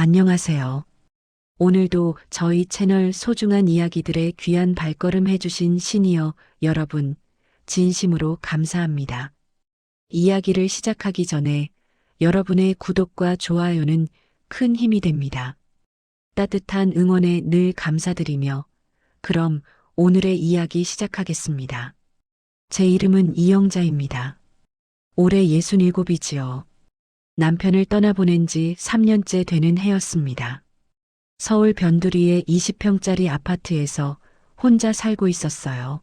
안녕하세요. 오늘도 저희 채널 소중한 이야기들의 귀한 발걸음 해주신 시니어 여러분, 진심으로 감사합니다. 이야기를 시작하기 전에 여러분의 구독과 좋아요는 큰 힘이 됩니다. 따뜻한 응원에 늘 감사드리며, 그럼 오늘의 이야기 시작하겠습니다. 제 이름은 이영자입니다. 올해 67이지요. 남편을 떠나보낸 지 3년째 되는 해였습니다. 서울 변두리의 20평짜리 아파트에서 혼자 살고 있었어요.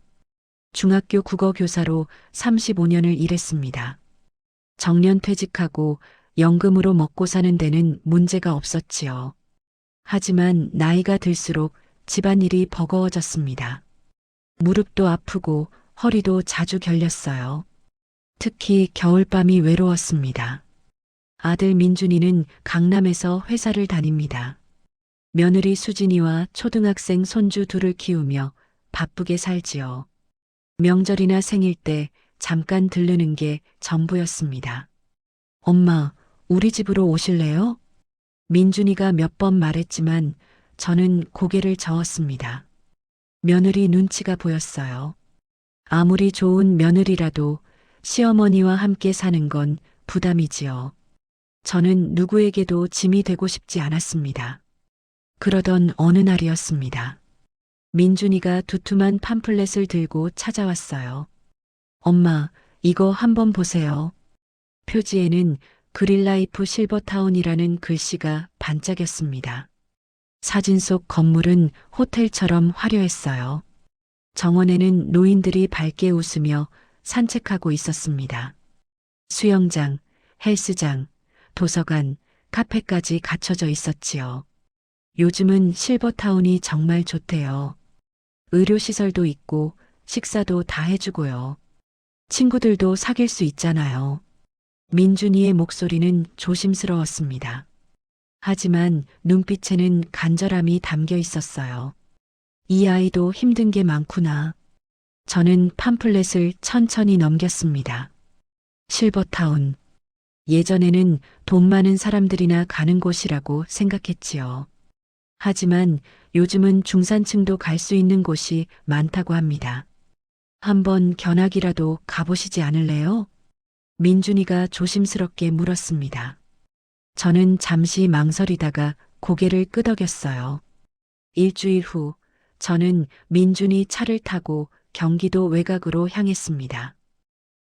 중학교 국어 교사로 35년을 일했습니다. 정년 퇴직하고 연금으로 먹고 사는 데는 문제가 없었지요. 하지만 나이가 들수록 집안일이 버거워졌습니다. 무릎도 아프고 허리도 자주 결렸어요. 특히 겨울밤이 외로웠습니다. 아들 민준이는 강남에서 회사를 다닙니다. 며느리 수진이와 초등학생 손주 둘을 키우며 바쁘게 살지요. 명절이나 생일 때 잠깐 들르는 게 전부였습니다. 엄마, 우리 집으로 오실래요? 민준이가 몇 번 말했지만 저는 고개를 저었습니다. 며느리 눈치가 보였어요. 아무리 좋은 며느리라도 시어머니와 함께 사는 건 부담이지요. 저는 누구에게도 짐이 되고 싶지 않았습니다. 그러던 어느 날이었습니다. 민준이가 두툼한 팜플렛을 들고 찾아왔어요. 엄마, 이거 한번 보세요. 표지에는 그릴라이프 실버타운이라는 글씨가 반짝였습니다. 사진 속 건물은 호텔처럼 화려했어요. 정원에는 노인들이 밝게 웃으며 산책하고 있었습니다. 수영장, 헬스장, 도서관, 카페까지 갖춰져 있었지요. 요즘은 실버타운이 정말 좋대요. 의료시설도 있고 식사도 다 해주고요. 친구들도 사귈 수 있잖아요. 민준이의 목소리는 조심스러웠습니다. 하지만 눈빛에는 간절함이 담겨 있었어요. 이 아이도 힘든 게 많구나. 저는 팜플렛을 천천히 넘겼습니다. 실버타운. 예전에는 돈 많은 사람들이나 가는 곳이라고 생각했지요. 하지만 요즘은 중산층도 갈 수 있는 곳이 많다고 합니다. 한번 견학이라도 가보시지 않을래요? 민준이가 조심스럽게 물었습니다. 저는 잠시 망설이다가 고개를 끄덕였어요. 일주일 후, 저는 민준이 차를 타고 경기도 외곽으로 향했습니다.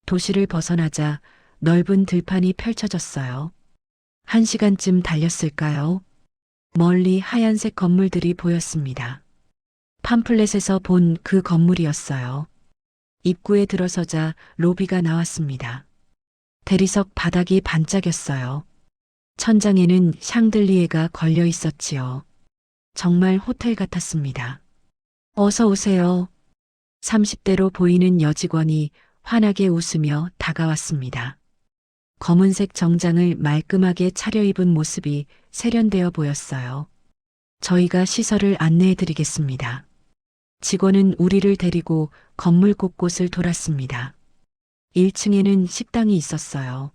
도시를 벗어나자 넓은 들판이 펼쳐졌어요. 1시간쯤 달렸을까요? 멀리 하얀색 건물들이 보였습니다. 팜플렛에서 본 그 건물이었어요. 입구에 들어서자 로비가 나왔습니다. 대리석 바닥이 반짝였어요. 천장에는 샹들리에가 걸려 있었지요. 정말 호텔 같았습니다. 어서 오세요. 30대로 보이는 여직원이 환하게 웃으며 다가왔습니다. 검은색 정장을 말끔하게 차려입은 모습이 세련되어 보였어요. 저희가 시설을 안내해 드리겠습니다. 직원은 우리를 데리고 건물 곳곳을 돌았습니다. 1층에는 식당이 있었어요.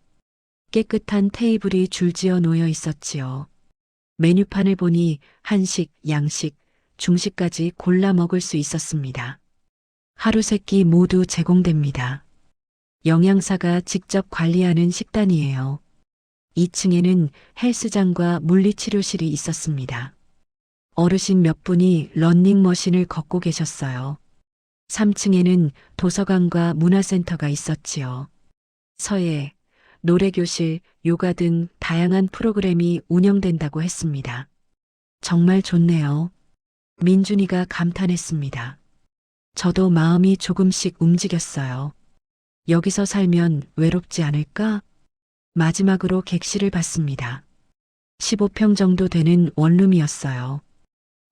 깨끗한 테이블이 줄지어 놓여 있었지요. 메뉴판을 보니 한식, 양식, 중식까지 골라 먹을 수 있었습니다. 하루 세끼 모두 제공됩니다. 영양사가 직접 관리하는 식단이에요. 2층에는 헬스장과 물리치료실이 있었습니다. 어르신 몇 분이 러닝머신을 걷고 계셨어요. 3층에는 도서관과 문화센터가 있었지요. 서예, 노래교실, 요가 등 다양한 프로그램이 운영된다고 했습니다. 정말 좋네요. 민준이가 감탄했습니다. 저도 마음이 조금씩 움직였어요. 여기서 살면 외롭지 않을까? 마지막으로 객실을 봤습니다. 15평 정도 되는 원룸이었어요.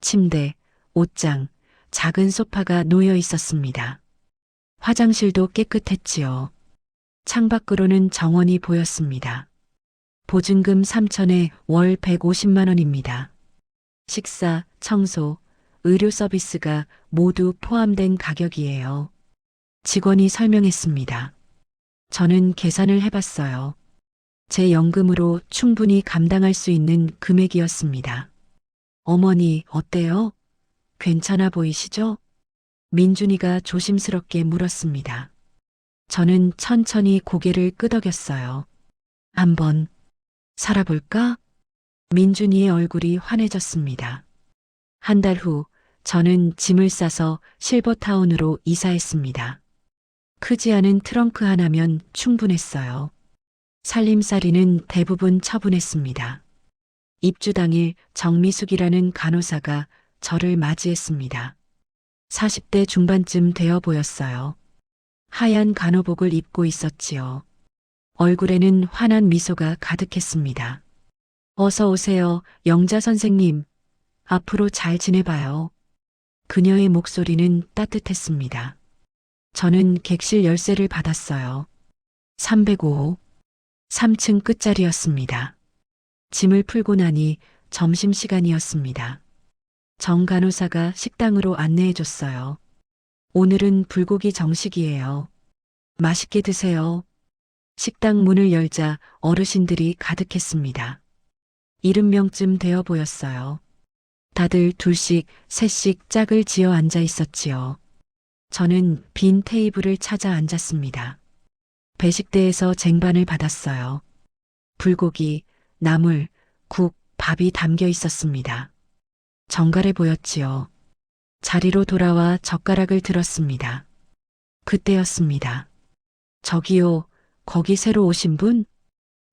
침대, 옷장, 작은 소파가 놓여 있었습니다. 화장실도 깨끗했지요. 창밖으로는 정원이 보였습니다. 보증금 3천에 월 150만 원입니다. 식사, 청소, 의료 서비스가 모두 포함된 가격이에요. 직원이 설명했습니다. 저는 계산을 해봤어요. 제 연금으로 충분히 감당할 수 있는 금액이었습니다. 어머니, 어때요? 괜찮아 보이시죠? 민준이가 조심스럽게 물었습니다. 저는 천천히 고개를 끄덕였어요. 한번 살아볼까? 민준이의 얼굴이 환해졌습니다. 한 달 후, 저는 짐을 싸서 실버타운으로 이사했습니다. 크지 않은 트렁크 하나면 충분했어요. 살림살이는 대부분 처분했습니다. 입주 당일 정미숙이라는 간호사가 저를 맞이했습니다. 40대 중반쯤 되어 보였어요. 하얀 간호복을 입고 있었지요. 얼굴에는 환한 미소가 가득했습니다. 어서 오세요, 영자 선생님. 앞으로 잘 지내봐요. 그녀의 목소리는 따뜻했습니다. 저는 객실 열쇠를 받았어요. 305호, 3층 끝자리였습니다. 짐을 풀고 나니 점심시간이었습니다. 정 간호사가 식당으로 안내해줬어요. 오늘은 불고기 정식이에요. 맛있게 드세요. 식당 문을 열자 어르신들이 가득했습니다. 70명쯤 되어 보였어요. 다들 둘씩, 셋씩 짝을 지어 앉아 있었지요. 저는 빈 테이블을 찾아 앉았습니다. 배식대에서 쟁반을 받았어요. 불고기, 나물, 국, 밥이 담겨 있었습니다. 정갈해 보였지요. 자리로 돌아와 젓가락을 들었습니다. 그때였습니다. 저기요, 거기 새로 오신 분?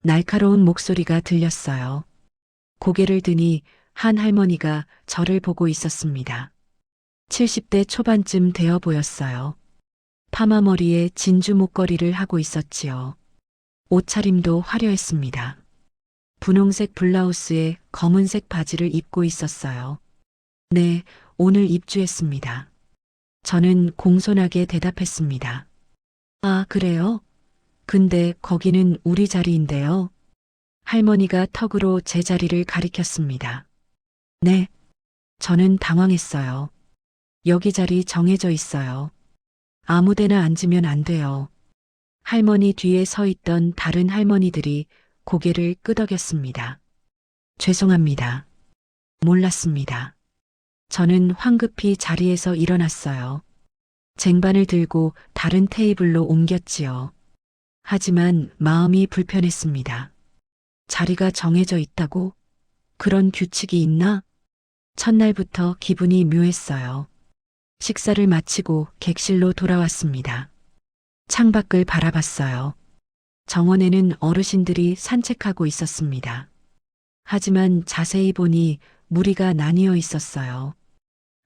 날카로운 목소리가 들렸어요. 고개를 드니 한 할머니가 저를 보고 있었습니다. 70대 초반쯤 되어 보였어요. 파마 머리에 진주 목걸이를 하고 있었지요. 옷차림도 화려했습니다. 분홍색 블라우스에 검은색 바지를 입고 있었어요. 네, 오늘 입주했습니다. 저는 공손하게 대답했습니다. 아, 그래요? 근데 거기는 우리 자리인데요. 할머니가 턱으로 제 자리를 가리켰습니다. 네. 저는 당황했어요. 여기 자리 정해져 있어요. 아무데나 앉으면 안 돼요. 할머니 뒤에 서 있던 다른 할머니들이 고개를 끄덕였습니다. 죄송합니다. 몰랐습니다. 저는 황급히 자리에서 일어났어요. 쟁반을 들고 다른 테이블로 옮겼지요. 하지만 마음이 불편했습니다. 자리가 정해져 있다고? 그런 규칙이 있나? 첫날부터 기분이 묘했어요. 식사를 마치고 객실로 돌아왔습니다. 창밖을 바라봤어요. 정원에는 어르신들이 산책하고 있었습니다. 하지만 자세히 보니 무리가 나뉘어 있었어요.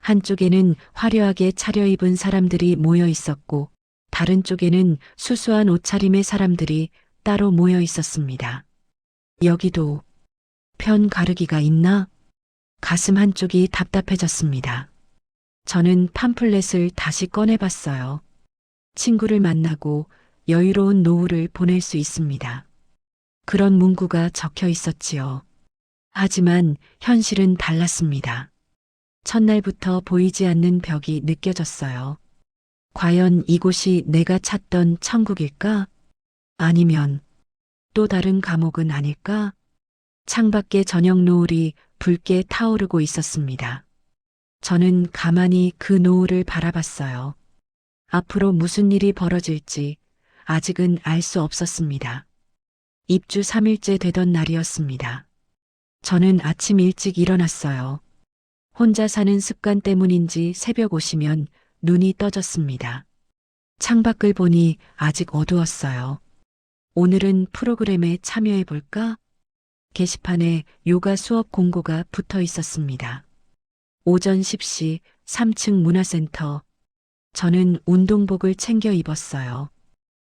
한쪽에는 화려하게 차려입은 사람들이 모여 있었고, 다른 쪽에는 수수한 옷차림의 사람들이 따로 모여 있었습니다. 여기도 편 가르기가 있나? 가슴 한쪽이 답답해졌습니다. 저는 팜플렛을 다시 꺼내봤어요. 친구를 만나고 여유로운 노후를 보낼 수 있습니다. 그런 문구가 적혀 있었지요. 하지만 현실은 달랐습니다. 첫날부터 보이지 않는 벽이 느껴졌어요. 과연 이곳이 내가 찾던 천국일까? 아니면 또 다른 감옥은 아닐까? 창밖에 저녁 노을이 붉게 타오르고 있었습니다. 저는 가만히 그 노을을 바라봤어요. 앞으로 무슨 일이 벌어질지 아직은 알 수 없었습니다. 입주 3일째 되던 날이었습니다. 저는 아침 일찍 일어났어요. 혼자 사는 습관 때문인지 새벽 오시면 눈이 떠졌습니다. 창밖을 보니 아직 어두웠어요. 오늘은 프로그램에 참여해 볼까? 게시판에 요가 수업 공고가 붙어 있었습니다. 오전 10시 3층 문화센터. 저는 운동복을 챙겨 입었어요.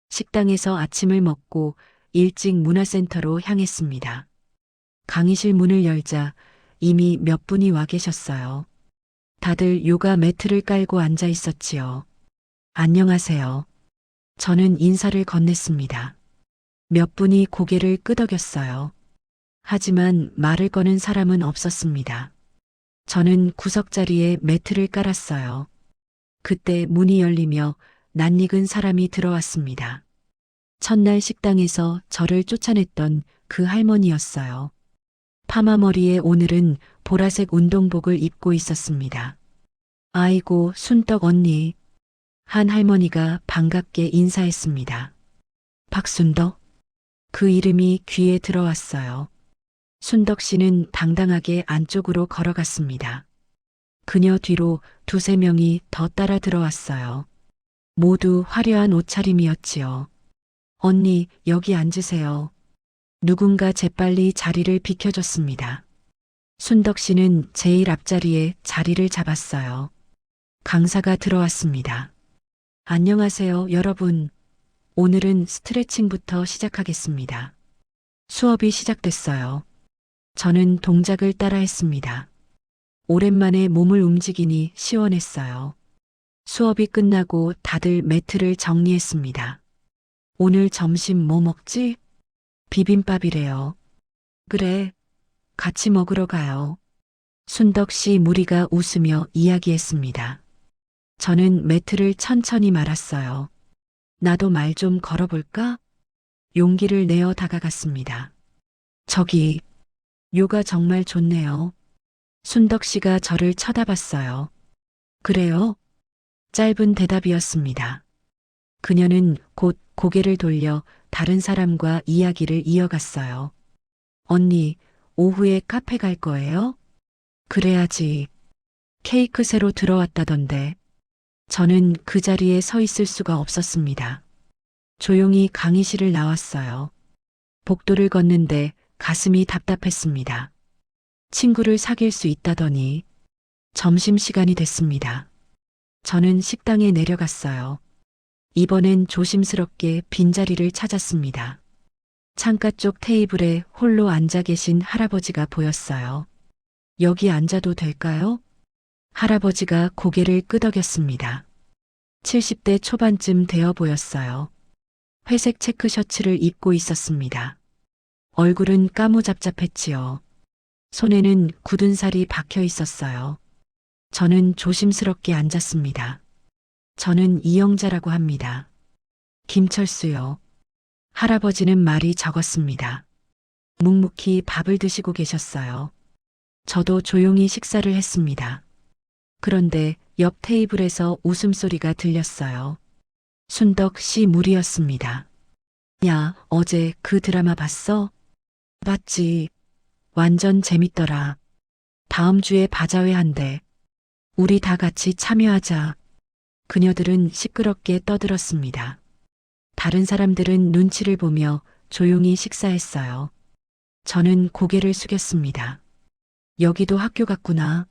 식당에서 아침을 먹고 일찍 문화센터로 향했습니다. 강의실 문을 열자 이미 몇 분이 와 계셨어요. 다들 요가 매트를 깔고 앉아 있었지요. 안녕하세요. 저는 인사를 건넸습니다. 몇 분이 고개를 끄덕였어요. 하지만 말을 거는 사람은 없었습니다. 저는 구석자리에 매트를 깔았어요. 그때 문이 열리며 낯익은 사람이 들어왔습니다. 첫날 식당에서 저를 쫓아냈던 그 할머니였어요. 파마머리에 오늘은 보라색 운동복을 입고 있었습니다. 아이고, 순떡 언니. 한 할머니가 반갑게 인사했습니다. 박순덕? 그 이름이 귀에 들어왔어요. 순덕 씨는 당당하게 안쪽으로 걸어갔습니다. 그녀 뒤로 두세 명이 더 따라 들어왔어요. 모두 화려한 옷차림이었지요. 언니, 여기 앉으세요. 누군가 재빨리 자리를 비켜줬습니다. 순덕 씨는 제일 앞자리에 자리를 잡았어요. 강사가 들어왔습니다. 안녕하세요, 여러분. 오늘은 스트레칭부터 시작하겠습니다. 수업이 시작됐어요. 저는 동작을 따라했습니다. 오랜만에 몸을 움직이니 시원했어요. 수업이 끝나고 다들 매트를 정리했습니다. 오늘 점심 뭐 먹지? 비빔밥이래요. 그래, 같이 먹으러 가요. 순덕 씨 무리가 웃으며 이야기했습니다. 저는 매트를 천천히 말았어요. 나도 말 좀 걸어볼까? 용기를 내어 다가갔습니다. 저기, 요가 정말 좋네요. 순덕 씨가 저를 쳐다봤어요. 그래요? 짧은 대답이었습니다. 그녀는 곧 고개를 돌려 다른 사람과 이야기를 이어갔어요. 언니, 오후에 카페 갈 거예요? 그래야지. 케이크 새로 들어왔다던데. 저는 그 자리에 서 있을 수가 없었습니다. 조용히 강의실을 나왔어요. 복도를 걷는데 가슴이 답답했습니다. 친구를 사귈 수 있다더니 점심시간이 됐습니다. 저는 식당에 내려갔어요. 이번엔 조심스럽게 빈자리를 찾았습니다. 창가 쪽 테이블에 홀로 앉아 계신 할아버지가 보였어요. 여기 앉아도 될까요? 할아버지가 고개를 끄덕였습니다. 70대 초반쯤 되어 보였어요. 회색 체크 셔츠를 입고 있었습니다. 얼굴은 까무잡잡했지요. 손에는 굳은 살이 박혀 있었어요. 저는 조심스럽게 앉았습니다. 저는 이영자라고 합니다. 김철수요. 할아버지는 말이 적었습니다. 묵묵히 밥을 드시고 계셨어요. 저도 조용히 식사를 했습니다. 그런데 옆 테이블에서 웃음소리가 들렸어요. 순덕 씨 무리였습니다. 야, 어제 그 드라마 봤어? 봤지. 완전 재밌더라. 다음 주에 바자회 한대. 우리 다 같이 참여하자. 그녀들은 시끄럽게 떠들었습니다. 다른 사람들은 눈치를 보며 조용히 식사했어요. 저는 고개를 숙였습니다. 여기도 학교 같구나.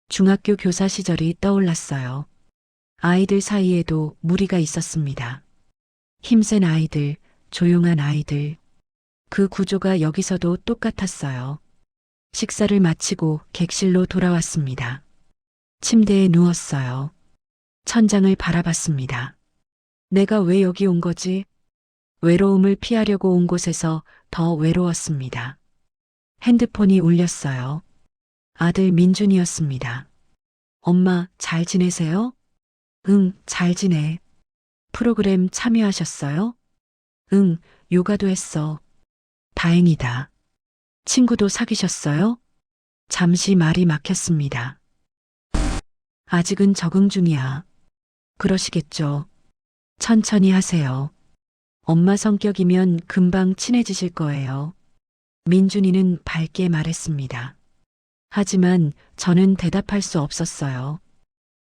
중학교 교사 시절이 떠올랐어요. 아이들 사이에도 무리가 있었습니다. 힘센 아이들, 조용한 아이들. 그 구조가 여기서도 똑같았어요. 식사를 마치고 객실로 돌아왔습니다. 침대에 누웠어요. 천장을 바라봤습니다. 내가 왜 여기 온 거지? 외로움을 피하려고 온 곳에서 더 외로웠습니다. 핸드폰이 울렸어요. 아들 민준이었습니다. 엄마, 잘 지내세요? 응, 잘 지내. 프로그램 참여하셨어요? 응, 요가도 했어. 다행이다. 친구도 사귀셨어요? 잠시 말이 막혔습니다. 아직은 적응 중이야. 그러시겠죠. 천천히 하세요. 엄마 성격이면 금방 친해지실 거예요. 민준이는 밝게 말했습니다. 하지만 저는 대답할 수 없었어요.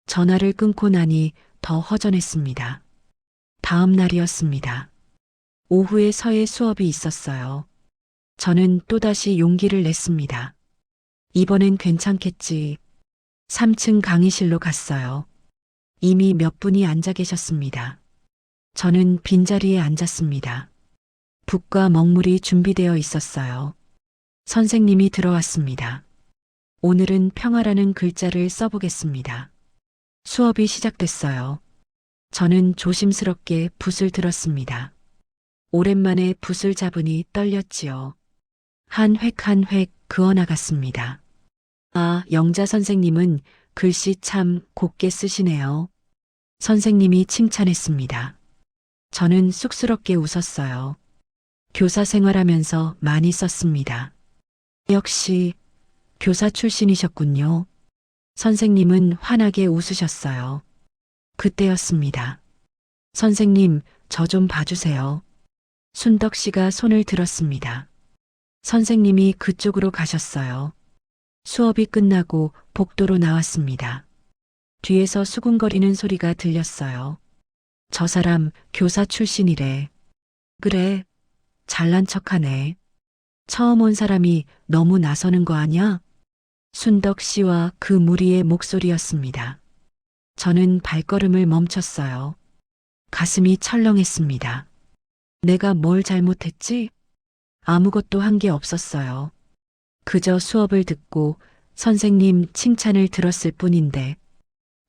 전화를 끊고 나니 더 허전했습니다. 다음 날이었습니다. 오후에 서예 수업이 있었어요. 저는 또다시 용기를 냈습니다. 이번엔 괜찮겠지. 3층 강의실로 갔어요. 이미 몇 분이 앉아 계셨습니다. 저는 빈자리에 앉았습니다. 붓과 먹물이 준비되어 있었어요. 선생님이 들어왔습니다. 오늘은 평화라는 글자를 써보겠습니다. 수업이 시작됐어요. 저는 조심스럽게 붓을 들었습니다. 오랜만에 붓을 잡으니 떨렸지요. 한 획 한 획 그어나갔습니다. 아, 영자 선생님은 글씨 참 곱게 쓰시네요. 선생님이 칭찬했습니다. 저는 쑥스럽게 웃었어요. 교사 생활하면서 많이 썼습니다. 역시 교사 출신이셨군요. 선생님은 환하게 웃으셨어요. 그때였습니다. 선생님, 저 좀 봐주세요. 순덕 씨가 손을 들었습니다. 선생님이 그쪽으로 가셨어요. 수업이 끝나고 복도로 나왔습니다. 뒤에서 수군거리는 소리가 들렸어요. 저 사람 교사 출신이래. 그래, 잘난 척하네. 처음 온 사람이 너무 나서는 거 아냐? 순덕 씨와 그 무리의 목소리였습니다. 저는 발걸음을 멈췄어요. 가슴이 철렁했습니다. 내가 뭘 잘못했지? 아무것도 한 게 없었어요. 그저 수업을 듣고 선생님 칭찬을 들었을 뿐인데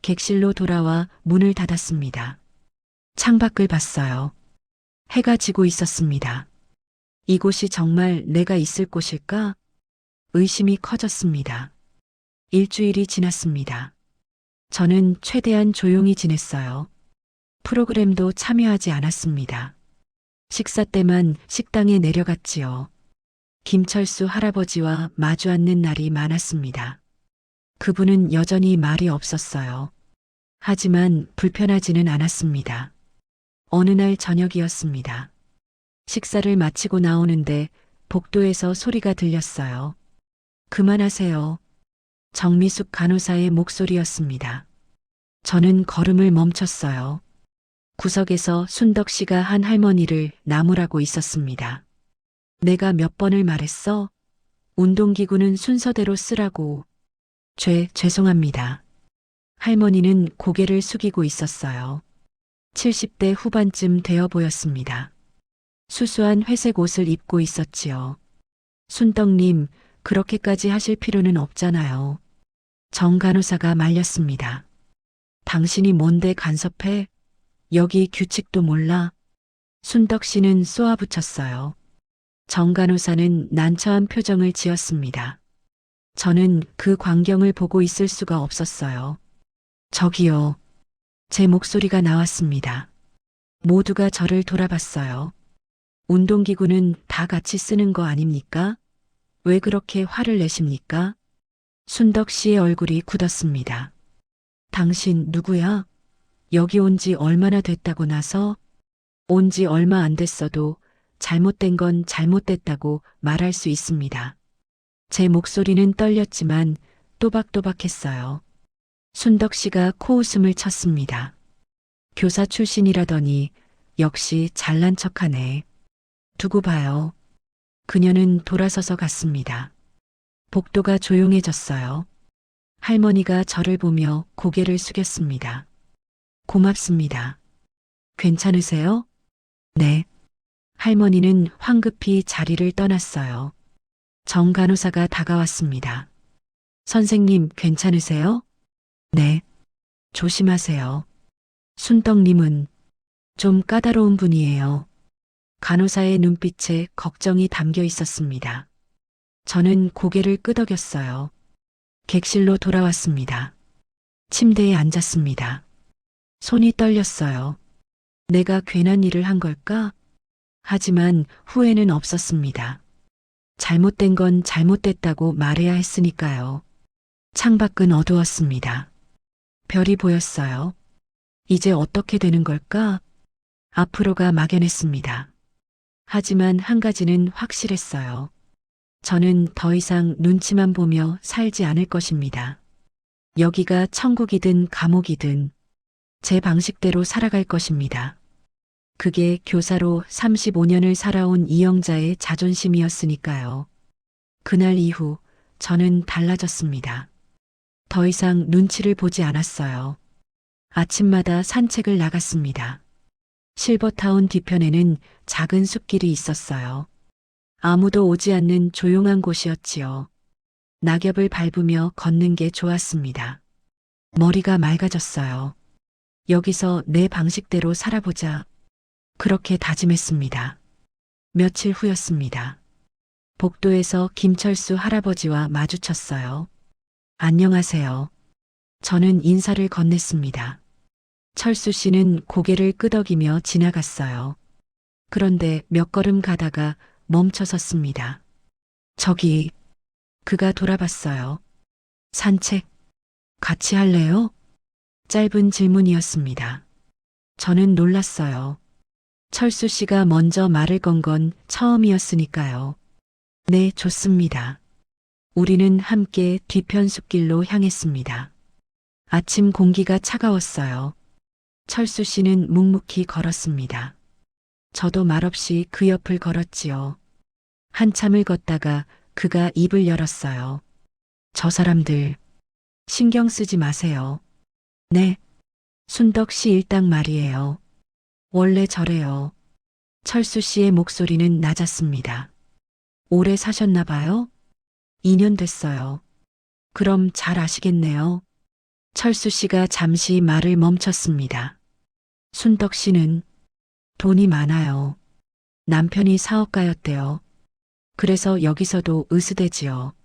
객실로 돌아와 문을 닫았습니다. 창밖을 봤어요. 해가 지고 있었습니다. 이곳이 정말 내가 있을 곳일까? 의심이 커졌습니다. 일주일이 지났습니다. 저는 최대한 조용히 지냈어요. 프로그램도 참여하지 않았습니다. 식사 때만 식당에 내려갔지요. 김철수 할아버지와 마주 앉는 날이 많았습니다. 그분은 여전히 말이 없었어요. 하지만 불편하지는 않았습니다. 어느 날 저녁이었습니다. 식사를 마치고 나오는데 복도에서 소리가 들렸어요. 그만하세요. 정미숙 간호사의 목소리였습니다. 저는 걸음을 멈췄어요. 구석에서 순덕 씨가 한 할머니를 나무라고 있었습니다. 내가 몇 번을 말했어? 운동기구는 순서대로 쓰라고. 죄송합니다. 할머니는 고개를 숙이고 있었어요. 70대 후반쯤 되어 보였습니다. 수수한 회색 옷을 입고 있었지요. 순덕님, 그렇게까지 하실 필요는 없잖아요. 정 간호사가 말렸습니다. 당신이 뭔데 간섭해? 여기 규칙도 몰라? 순덕 씨는 쏘아붙였어요. 정 간호사는 난처한 표정을 지었습니다. 저는 그 광경을 보고 있을 수가 없었어요. 저기요. 제 목소리가 나왔습니다. 모두가 저를 돌아봤어요. 운동기구는 다 같이 쓰는 거 아닙니까? 왜 그렇게 화를 내십니까? 순덕 씨의 얼굴이 굳었습니다. 당신 누구야? 여기 온 지 얼마나 됐다고 나서? 온 지 얼마 안 됐어도 잘못된 건 잘못됐다고 말할 수 있습니다. 제 목소리는 떨렸지만 또박또박했어요. 순덕 씨가 코웃음을 쳤습니다. 교사 출신이라더니 역시 잘난 척하네. 두고 봐요. 그녀는 돌아서서 갔습니다. 복도가 조용해졌어요. 할머니가 저를 보며 고개를 숙였습니다. 고맙습니다. 괜찮으세요? 네. 할머니는 황급히 자리를 떠났어요. 정 간호사가 다가왔습니다. 선생님 괜찮으세요? 네. 조심하세요. 순덕님은 좀 까다로운 분이에요. 간호사의 눈빛에 걱정이 담겨 있었습니다. 저는 고개를 끄덕였어요. 객실로 돌아왔습니다. 침대에 앉았습니다. 손이 떨렸어요. 내가 괜한 일을 한 걸까? 하지만 후회는 없었습니다. 잘못된 건 잘못됐다고 말해야 했으니까요. 창밖은 어두웠습니다. 별이 보였어요. 이제 어떻게 되는 걸까? 앞으로가 막연했습니다. 하지만 한 가지는 확실했어요. 저는 더 이상 눈치만 보며 살지 않을 것입니다. 여기가 천국이든 감옥이든 제 방식대로 살아갈 것입니다. 그게 교사로 35년을 살아온 이영자의 자존심이었으니까요. 그날 이후 저는 달라졌습니다. 더 이상 눈치를 보지 않았어요. 아침마다 산책을 나갔습니다. 실버타운 뒤편에는 작은 숲길이 있었어요. 아무도 오지 않는 조용한 곳이었지요. 낙엽을 밟으며 걷는 게 좋았습니다. 머리가 맑아졌어요. 여기서 내 방식대로 살아보자. 그렇게 다짐했습니다. 며칠 후였습니다. 복도에서 김철수 할아버지와 마주쳤어요. 안녕하세요. 저는 인사를 건넸습니다. 철수 씨는 고개를 끄덕이며 지나갔어요. 그런데 몇 걸음 가다가 멈춰 섰습니다. 저기, 그가 돌아봤어요. 산책, 같이 할래요? 짧은 질문이었습니다. 저는 놀랐어요. 철수 씨가 먼저 말을 건 건 처음이었으니까요. 네, 좋습니다. 우리는 함께 뒤편 숲길로 향했습니다. 아침 공기가 차가웠어요. 철수 씨는 묵묵히 걸었습니다. 저도 말없이 그 옆을 걸었지요. 한참을 걷다가 그가 입을 열었어요. 저 사람들, 신경 쓰지 마세요. 네, 순덕 씨 일당 말이에요. 원래 저래요. 철수 씨의 목소리는 낮았습니다. 오래 사셨나 봐요? 2년 됐어요. 그럼 잘 아시겠네요. 철수 씨가 잠시 말을 멈췄습니다. 순덕 씨는 돈이 많아요. 남편이 사업가였대요. 그래서 여기서도 으스대지요.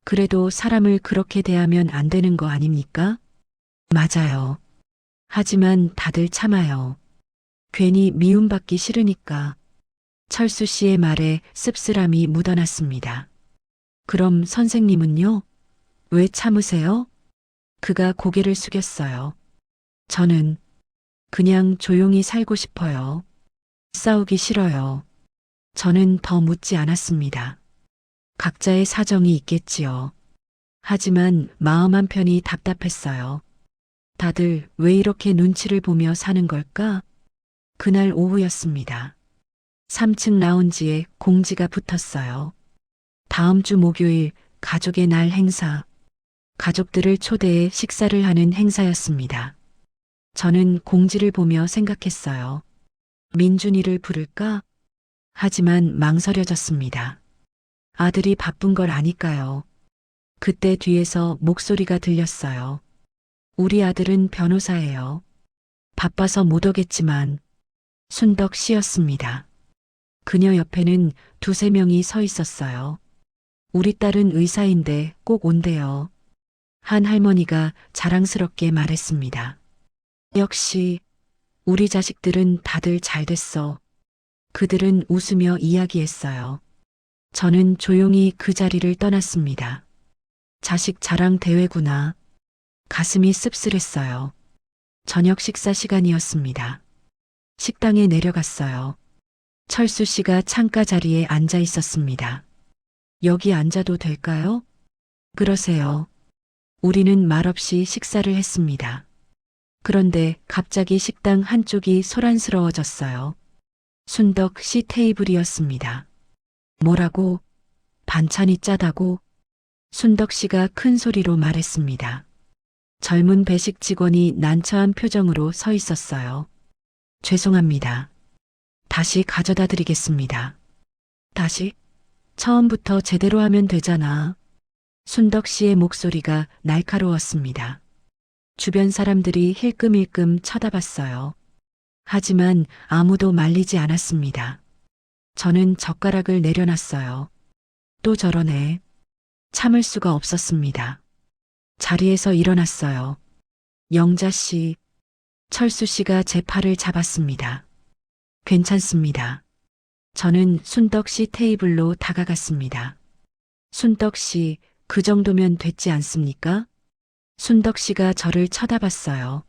그래도 사람을 그렇게 대하면 안 되는 거 아닙니까? 맞아요. 하지만 다들 참아요. 괜히 미움받기 싫으니까. 철수 씨의 말에 씁쓸함이 묻어났습니다. 그럼 선생님은요? 왜 참으세요? 그가 고개를 숙였어요. 저는 그냥 조용히 살고 싶어요. 싸우기 싫어요. 저는 더 묻지 않았습니다. 각자의 사정이 있겠지요. 하지만 마음 한편이 답답했어요. 다들 왜 이렇게 눈치를 보며 사는 걸까? 그날 오후였습니다. 3층 라운지에 공지가 붙었어요. 다음 주 목요일 가족의 날 행사. 가족들을 초대해 식사를 하는 행사였습니다. 저는 공지를 보며 생각했어요. 민준이를 부를까? 하지만 망설여졌습니다. 아들이 바쁜 걸 아니까요. 그때 뒤에서 목소리가 들렸어요. 우리 아들은 변호사예요. 바빠서 못 오겠지만 순덕 씨였습니다. 그녀 옆에는 두세 명이 서 있었어요. 우리 딸은 의사인데 꼭 온대요. 한 할머니가 자랑스럽게 말했습니다. 역시 우리 자식들은 다들 잘 됐어. 그들은 웃으며 이야기했어요. 저는 조용히 그 자리를 떠났습니다. 자식 자랑 대회구나. 가슴이 씁쓸했어요. 저녁 식사 시간이었습니다. 식당에 내려갔어요. 철수 씨가 창가 자리에 앉아 있었습니다. 여기 앉아도 될까요? 그러세요. 우리는 말없이 식사를 했습니다. 그런데 갑자기 식당 한쪽이 소란스러워졌어요. 순덕 씨 테이블이었습니다. 뭐라고? 반찬이 짜다고? 순덕 씨가 큰 소리로 말했습니다. 젊은 배식 직원이 난처한 표정으로 서 있었어요. 죄송합니다. 다시 가져다 드리겠습니다. 다시? 처음부터 제대로 하면 되잖아. 순덕 씨의 목소리가 날카로웠습니다. 주변 사람들이 힐끔힐끔 쳐다봤어요. 하지만 아무도 말리지 않았습니다. 저는 젓가락을 내려놨어요. 또 저러네. 참을 수가 없었습니다. 자리에서 일어났어요. 영자 씨, 철수 씨가 제 팔을 잡았습니다. 괜찮습니다. 저는 순덕 씨 테이블로 다가갔습니다. 순덕 씨, 그 정도면 됐지 않습니까? 순덕 씨가 저를 쳐다봤어요.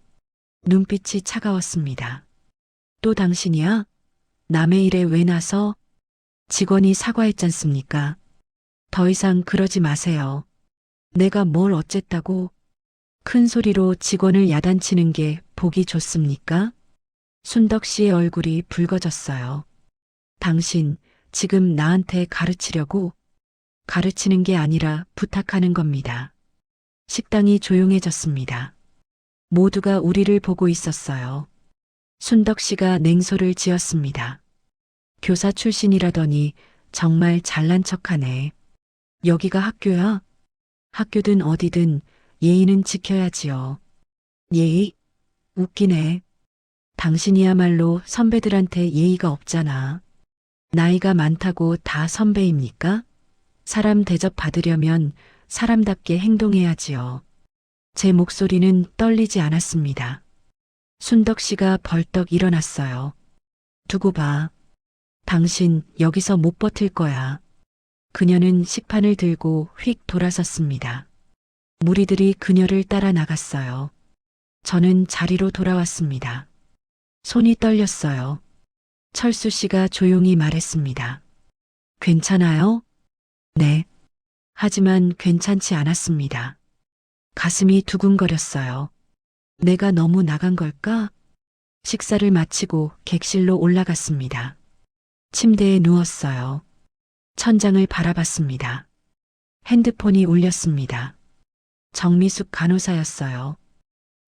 눈빛이 차가웠습니다. 또 당신이야? 남의 일에 왜 나서? 직원이 사과했잖습니까? 더 이상 그러지 마세요. 내가 뭘 어쨌다고? 큰 소리로 직원을 야단치는 게 보기 좋습니까? 순덕 씨의 얼굴이 붉어졌어요. 당신 지금 나한테 가르치려고? 가르치는 게 아니라 부탁하는 겁니다. 식당이 조용해졌습니다. 모두가 우리를 보고 있었어요. 순덕 씨가 냉소를 지었습니다. 교사 출신이라더니 정말 잘난 척하네. 여기가 학교야? 학교든 어디든 예의는 지켜야지요. 예의? 웃기네. 당신이야말로 선배들한테 예의가 없잖아. 나이가 많다고 다 선배입니까? 사람 대접 받으려면 사람답게 행동해야지요. 제 목소리는 떨리지 않았습니다. 순덕 씨가 벌떡 일어났어요. 두고 봐. 당신 여기서 못 버틸 거야. 그녀는 식판을 들고 휙 돌아섰습니다. 무리들이 그녀를 따라 나갔어요. 저는 자리로 돌아왔습니다. 손이 떨렸어요. 철수 씨가 조용히 말했습니다. 괜찮아요? 네. 하지만 괜찮지 않았습니다. 가슴이 두근거렸어요. 내가 너무 나간 걸까? 식사를 마치고 객실로 올라갔습니다. 침대에 누웠어요. 천장을 바라봤습니다. 핸드폰이 울렸습니다. 정미숙 간호사였어요.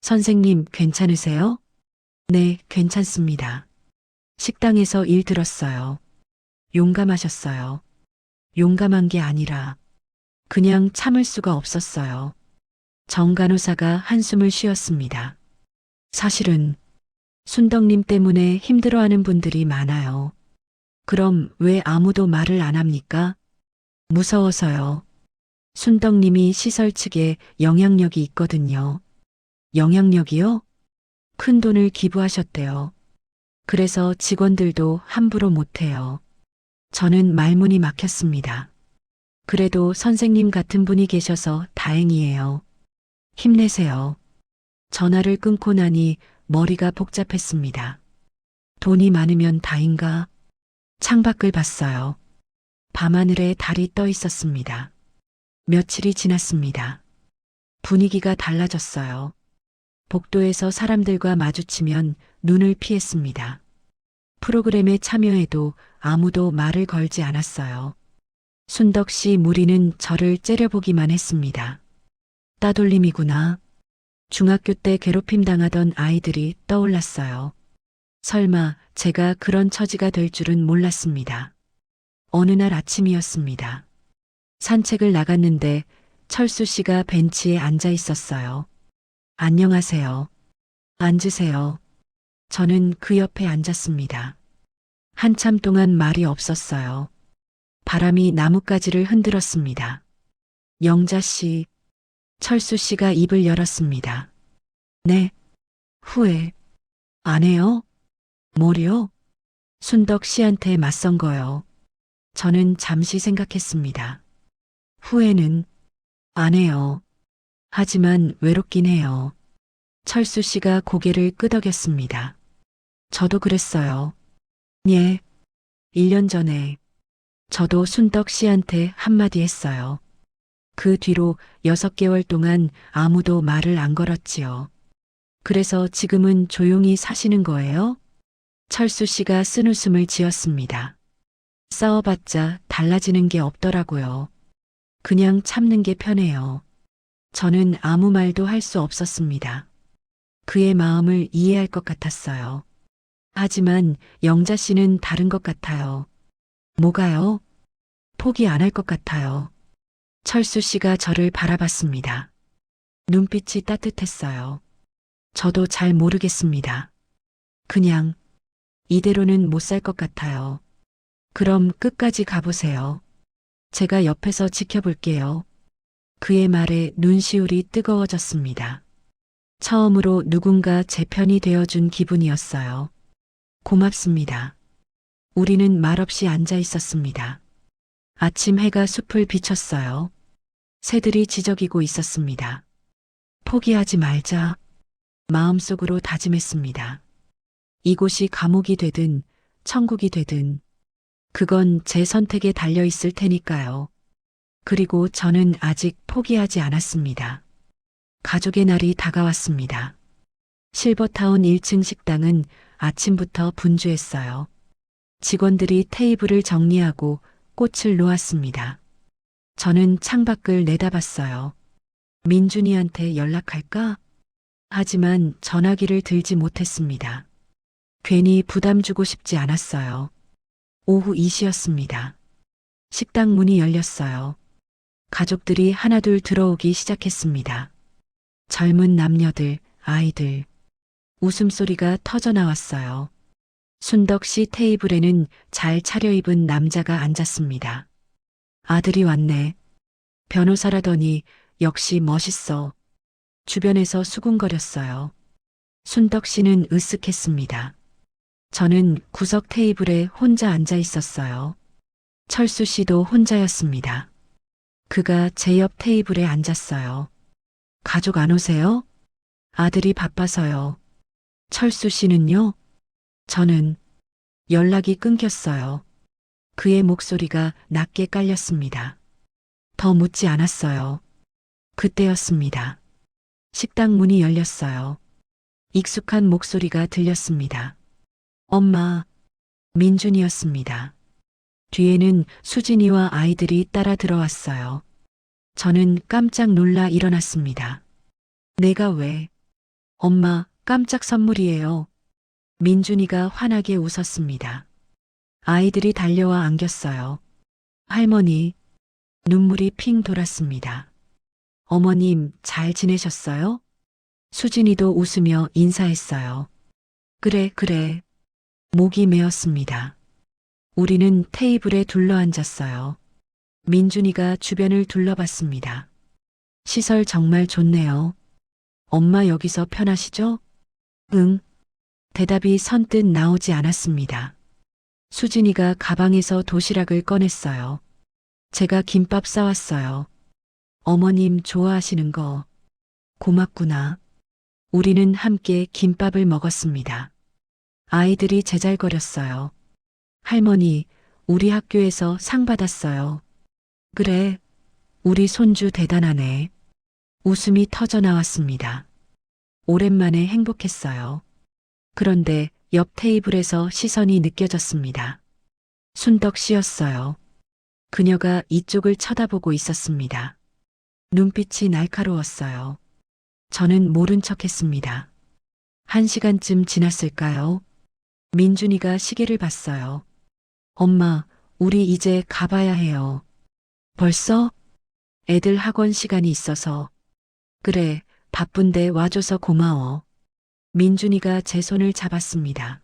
선생님 괜찮으세요? 네, 괜찮습니다. 식당에서 일 들었어요. 용감하셨어요. 용감한 게 아니라 그냥 참을 수가 없었어요. 정 간호사가 한숨을 쉬었습니다. 사실은 순덕님 때문에 힘들어하는 분들이 많아요. 그럼 왜 아무도 말을 안 합니까? 무서워서요. 순덕님이 시설 측에 영향력이 있거든요. 영향력이요? 큰 돈을 기부하셨대요. 그래서 직원들도 함부로 못해요. 저는 말문이 막혔습니다. 그래도 선생님 같은 분이 계셔서 다행이에요. 힘내세요. 전화를 끊고 나니 머리가 복잡했습니다. 돈이 많으면 다인가? 창밖을 봤어요. 밤하늘에 달이 떠 있었습니다. 며칠이 지났습니다. 분위기가 달라졌어요. 복도에서 사람들과 마주치면 눈을 피했습니다. 프로그램에 참여해도 아무도 말을 걸지 않았어요. 순덕 씨 무리는 저를 째려보기만 했습니다. 따돌림이구나. 중학교 때 괴롭힘 당하던 아이들이 떠올랐어요. 설마 제가 그런 처지가 될 줄은 몰랐습니다. 어느 날 아침이었습니다. 산책을 나갔는데 철수 씨가 벤치에 앉아 있었어요. 안녕하세요. 앉으세요. 저는 그 옆에 앉았습니다. 한참 동안 말이 없었어요. 바람이 나뭇가지를 흔들었습니다. 영자 씨, 철수 씨가 입을 열었습니다. 네. 후회. 안 해요? 뭐요? 순덕 씨한테 맞선 거요. 저는 잠시 생각했습니다. 후회는 안 해요. 하지만 외롭긴 해요. 철수 씨가 고개를 끄덕였습니다. 저도 그랬어요. 예. 1년 전에 저도 순덕 씨한테 한마디 했어요. 그 뒤로 6개월 동안 아무도 말을 안 걸었지요. 그래서 지금은 조용히 사시는 거예요? 철수 씨가 쓴웃음을 지었습니다. 싸워봤자 달라지는 게 없더라고요. 그냥 참는 게 편해요. 저는 아무 말도 할 수 없었습니다. 그의 마음을 이해할 것 같았어요. 하지만 영자 씨는 다른 것 같아요. 뭐가요? 포기 안 할 것 같아요. 철수 씨가 저를 바라봤습니다. 눈빛이 따뜻했어요. 저도 잘 모르겠습니다. 그냥 이대로는 못 살 것 같아요. 그럼 끝까지 가보세요. 제가 옆에서 지켜볼게요. 그의 말에 눈시울이 뜨거워졌습니다. 처음으로 누군가 제 편이 되어준 기분이었어요. 고맙습니다. 우리는 말없이 앉아 있었습니다. 아침 해가 숲을 비췄어요. 새들이 지저귀고 있었습니다. 포기하지 말자. 마음속으로 다짐했습니다. 이곳이 감옥이 되든 천국이 되든 그건 제 선택에 달려 있을 테니까요. 그리고 저는 아직 포기하지 않았습니다. 가족의 날이 다가왔습니다. 실버타운 1층 식당은 아침부터 분주했어요. 직원들이 테이블을 정리하고 꽃을 놓았습니다. 저는 창밖을 내다봤어요. 민준이한테 연락할까? 하지만 전화기를 들지 못했습니다. 괜히 부담 주고 싶지 않았어요. 오후 2시였습니다. 식당 문이 열렸어요. 가족들이 하나둘 들어오기 시작했습니다. 젊은 남녀들, 아이들. 웃음소리가 터져 나왔어요. 순덕 씨 테이블에는 잘 차려입은 남자가 앉았습니다. 아들이 왔네. 변호사라더니 역시 멋있어. 주변에서 수군거렸어요. 순덕 씨는 으쓱했습니다. 저는 구석 테이블에 혼자 앉아 있었어요. 철수 씨도 혼자였습니다. 그가 제 옆 테이블에 앉았어요. 가족 안 오세요? 아들이 바빠서요. 철수 씨는요? 저는 연락이 끊겼어요. 그의 목소리가 낮게 깔렸습니다. 더 묻지 않았어요. 그때였습니다. 식당 문이 열렸어요. 익숙한 목소리가 들렸습니다. 엄마, 민준이었습니다. 뒤에는 수진이와 아이들이 따라 들어왔어요. 저는 깜짝 놀라 일어났습니다. 내가 왜? 엄마, 깜짝 선물이에요. 민준이가 환하게 웃었습니다. 아이들이 달려와 안겼어요. 할머니, 눈물이 핑 돌았습니다. 어머님, 잘 지내셨어요? 수진이도 웃으며 인사했어요. 그래, 그래. 목이 메었습니다. 우리는 테이블에 둘러앉았어요. 민준이가 주변을 둘러봤습니다. 시설 정말 좋네요. 엄마 여기서 편하시죠? 응. 대답이 선뜻 나오지 않았습니다. 수진이가 가방에서 도시락을 꺼냈어요. 제가 김밥 싸왔어요. 어머님 좋아하시는 거. 고맙구나. 우리는 함께 김밥을 먹었습니다. 아이들이 제잘거렸어요. 할머니, 우리 학교에서 상 받았어요. 그래, 우리 손주 대단하네. 웃음이 터져 나왔습니다. 오랜만에 행복했어요. 그런데 옆 테이블에서 시선이 느껴졌습니다. 순덕 씨였어요. 그녀가 이쪽을 쳐다보고 있었습니다. 눈빛이 날카로웠어요. 저는 모른 척했습니다. 1시간쯤 지났을까요? 민준이가 시계를 봤어요. 엄마, 우리 이제 가봐야 해요. 벌써? 애들 학원 시간이 있어서. 그래, 바쁜데 와줘서 고마워. 민준이가 제 손을 잡았습니다.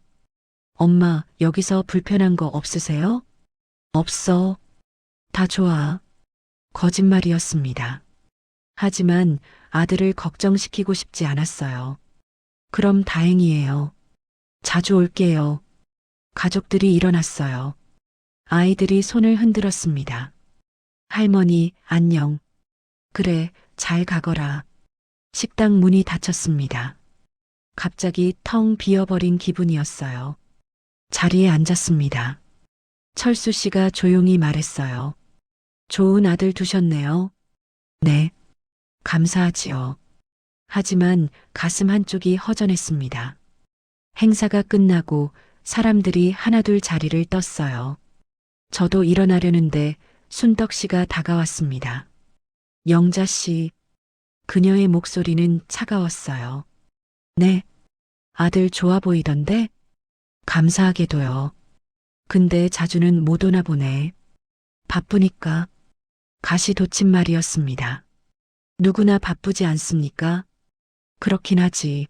엄마, 여기서 불편한 거 없으세요? 없어. 다 좋아. 거짓말이었습니다. 하지만 아들을 걱정시키고 싶지 않았어요. 그럼 다행이에요. 자주 올게요. 가족들이 일어났어요. 아이들이 손을 흔들었습니다. 할머니, 안녕. 그래, 잘 가거라. 식당 문이 닫혔습니다. 갑자기 텅 비어버린 기분이었어요. 자리에 앉았습니다. 철수 씨가 조용히 말했어요. 좋은 아들 두셨네요. 네. 감사하지요. 하지만 가슴 한쪽이 허전했습니다. 행사가 끝나고 사람들이 하나둘 자리를 떴어요. 저도 일어나려는데 순덕 씨가 다가왔습니다. 영자 씨, 그녀의 목소리는 차가웠어요. 네, 아들 좋아 보이던데? 감사하게도요. 근데 자주는 못 오나 보네. 바쁘니까. 가시돋친 말이었습니다. 누구나 바쁘지 않습니까? 그렇긴 하지.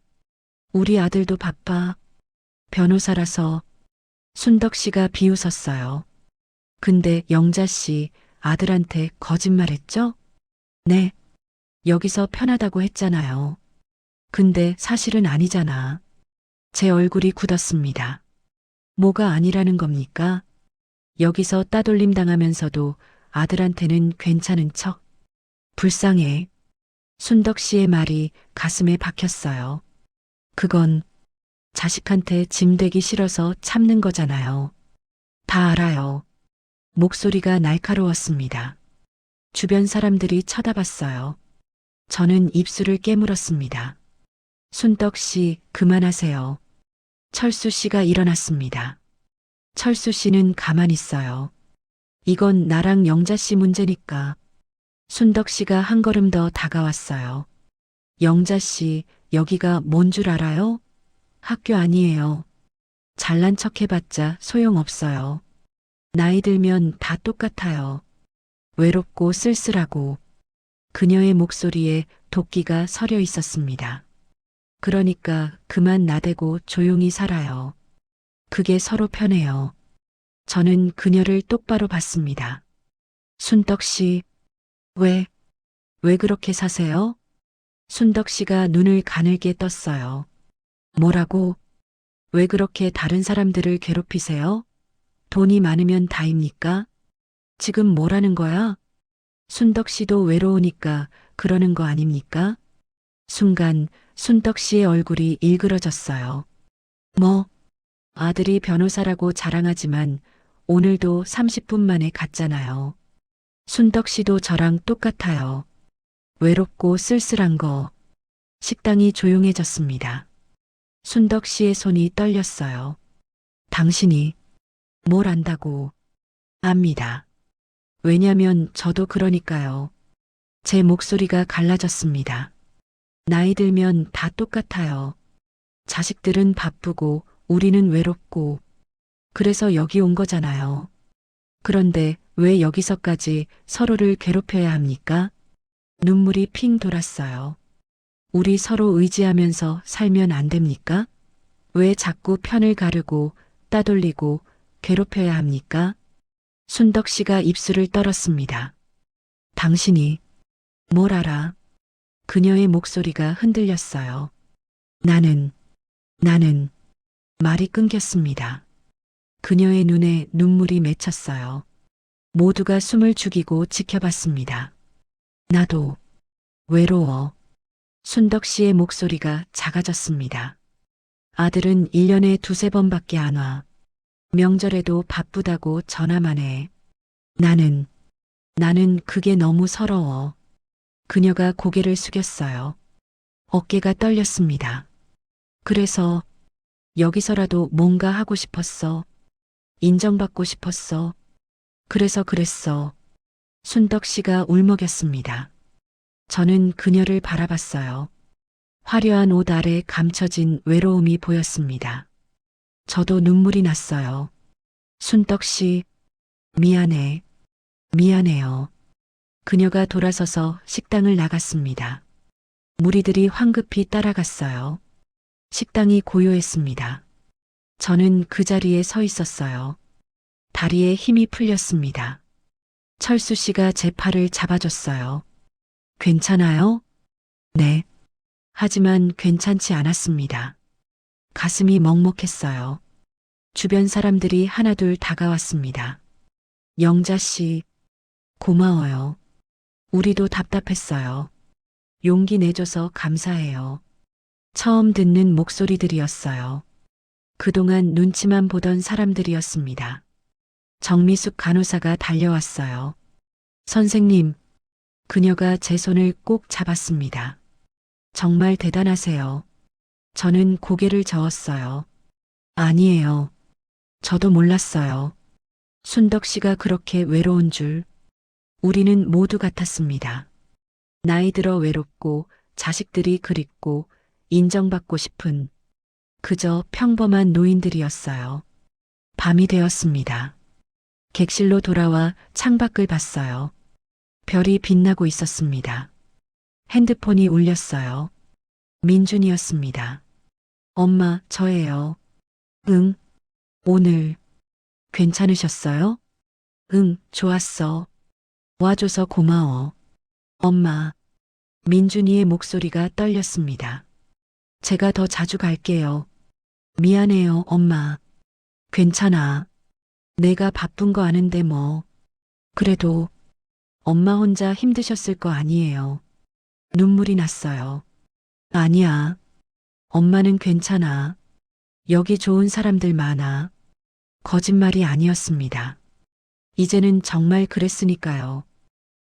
우리 아들도 바빠. 변호사라서. 순덕 씨가 비웃었어요. 근데 영자 씨 아들한테 거짓말했죠? 네. 여기서 편하다고 했잖아요. 근데 사실은 아니잖아. 제 얼굴이 굳었습니다. 뭐가 아니라는 겁니까? 여기서 따돌림 당하면서도 아들한테는 괜찮은 척. 불쌍해. 순덕 씨의 말이 가슴에 박혔어요. 그건 자식한테 짐 되기 싫어서 참는 거잖아요. 다 알아요. 목소리가 날카로웠습니다. 주변 사람들이 쳐다봤어요. 저는 입술을 깨물었습니다. 순덕 씨, 그만하세요. 철수 씨가 일어났습니다. 철수 씨는 가만히 있어요. 이건 나랑 영자 씨 문제니까. 순덕 씨가 한 걸음 더 다가왔어요. 영자 씨, 여기가 뭔 줄 알아요? 학교 아니에요. 잘난 척 해봤자 소용없어요. 나이 들면 다 똑같아요. 외롭고 쓸쓸하고. 그녀의 목소리에 도끼가 서려 있었습니다. 그러니까 그만 나대고 조용히 살아요. 그게 서로 편해요. 저는 그녀를 똑바로 봤습니다. 순덕 씨, 왜 그렇게 사세요? 순덕 씨가 눈을 가늘게 떴어요. 뭐라고? 왜 그렇게 다른 사람들을 괴롭히세요? 돈이 많으면 다입니까? 지금 뭐라는 거야? 순덕 씨도 외로우니까 그러는 거 아닙니까? 순간 순덕 씨의 얼굴이 일그러졌어요. 뭐, 아들이 변호사라고 자랑하지만 오늘도 30분 만에 갔잖아요. 순덕 씨도 저랑 똑같아요. 외롭고 쓸쓸한 거. 식당이 조용해졌습니다. 순덕 씨의 손이 떨렸어요. 당신이 뭘 안다고? 압니다. 왜냐면 저도 그러니까요. 제 목소리가 갈라졌습니다. 나이 들면 다 똑같아요. 자식들은 바쁘고 우리는 외롭고 그래서 여기 온 거잖아요. 그런데 왜 여기서까지 서로를 괴롭혀야 합니까? 눈물이 핑 돌았어요. 우리 서로 의지하면서 살면 안 됩니까? 왜 자꾸 편을 가르고 따돌리고 괴롭혀야 합니까? 순덕 씨가 입술을 떨었습니다. 당신이 뭘 알아? 그녀의 목소리가 흔들렸어요. 나는 말이 끊겼습니다. 그녀의 눈에 눈물이 맺혔어요. 모두가 숨을 죽이고 지켜봤습니다. 나도 외로워. 순덕 씨의 목소리가 작아졌습니다. 아들은 1년에 두세 번밖에 안 와. 명절에도 바쁘다고 전화만 해. 나는 그게 너무 서러워. 그녀가 고개를 숙였어요. 어깨가 떨렸습니다. 그래서 여기서라도 뭔가 하고 싶었어. 인정받고 싶었어. 그래서 그랬어. 순덕 씨가 울먹였습니다. 저는 그녀를 바라봤어요. 화려한 옷 아래 감춰진 외로움이 보였습니다. 저도 눈물이 났어요. 순덕 씨, 미안해. 미안해요. 그녀가 돌아서서 식당을 나갔습니다. 무리들이 황급히 따라갔어요. 식당이 고요했습니다. 저는 그 자리에 서 있었어요. 다리에 힘이 풀렸습니다. 철수 씨가 제 팔을 잡아줬어요. 괜찮아요? 네. 하지만 괜찮지 않았습니다. 가슴이 먹먹했어요. 주변 사람들이 하나둘 다가왔습니다. 영자 씨, 고마워요. 우리도 답답했어요. 용기 내줘서 감사해요. 처음 듣는 목소리들이었어요. 그동안 눈치만 보던 사람들이었습니다. 정미숙 간호사가 달려왔어요. 선생님, 그녀가 제 손을 꼭 잡았습니다. 정말 대단하세요. 저는 고개를 저었어요. 아니에요. 저도 몰랐어요. 순덕 씨가 그렇게 외로운 줄. 우리는 모두 같았습니다. 나이 들어 외롭고 자식들이 그립고 인정받고 싶은 그저 평범한 노인들이었어요. 밤이 되었습니다. 객실로 돌아와 창밖을 봤어요. 별이 빛나고 있었습니다. 핸드폰이 울렸어요. 민준이었습니다. 엄마, 저예요. 응, 오늘 괜찮으셨어요? 응, 좋았어. 와줘서 고마워. 엄마, 민준이의 목소리가 떨렸습니다. 제가 더 자주 갈게요. 미안해요, 엄마. 괜찮아. 내가 바쁜 거 아는데 뭐. 그래도 엄마 혼자 힘드셨을 거 아니에요. 눈물이 났어요. 아니야. 엄마는 괜찮아. 여기 좋은 사람들 많아. 거짓말이 아니었습니다. 이제는 정말 그랬으니까요.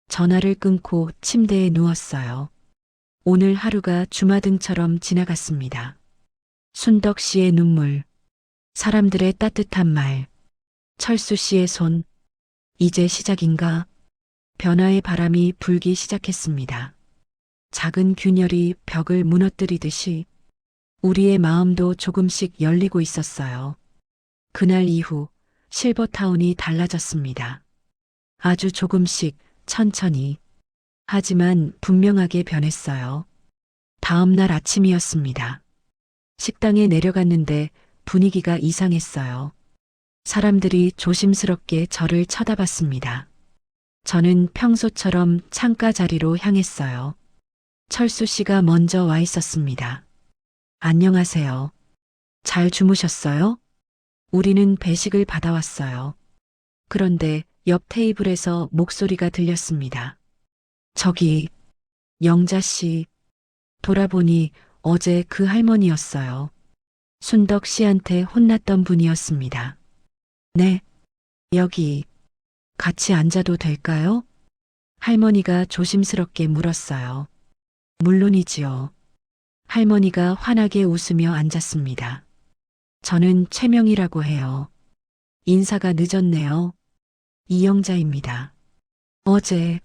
전화를 끊고 침대에 누웠어요. 오늘 하루가 주마등처럼 지나갔습니다. 순덕 씨의 눈물, 사람들의 따뜻한 말, 철수 씨의 손, 이제 시작인가? 변화의 바람이 불기 시작했습니다. 작은 균열이 벽을 무너뜨리듯이 우리의 마음도 조금씩 열리고 있었어요. 그날 이후 실버타운이 달라졌습니다. 아주 조금씩 천천히. 하지만 분명하게 변했어요. 다음 날 아침이었습니다. 식당에 내려갔는데 분위기가 이상했어요. 사람들이 조심스럽게 저를 쳐다봤습니다. 저는 평소처럼 창가 자리로 향했어요. 철수 씨가 먼저 와 있었습니다. 안녕하세요. 잘 주무셨어요? 우리는 배식을 받아왔어요. 그런데 옆 테이블에서 목소리가 들렸습니다. 저기, 영자 씨. 돌아보니 어제 그 할머니였어요. 순덕 씨한테 혼났던 분이었습니다. 네, 여기 같이 앉아도 될까요? 할머니가 조심스럽게 물었어요. 물론이지요. 할머니가 환하게 웃으며 앉았습니다. 저는 최명이라고 해요. 인사가 늦었네요. 이영자입니다. 어제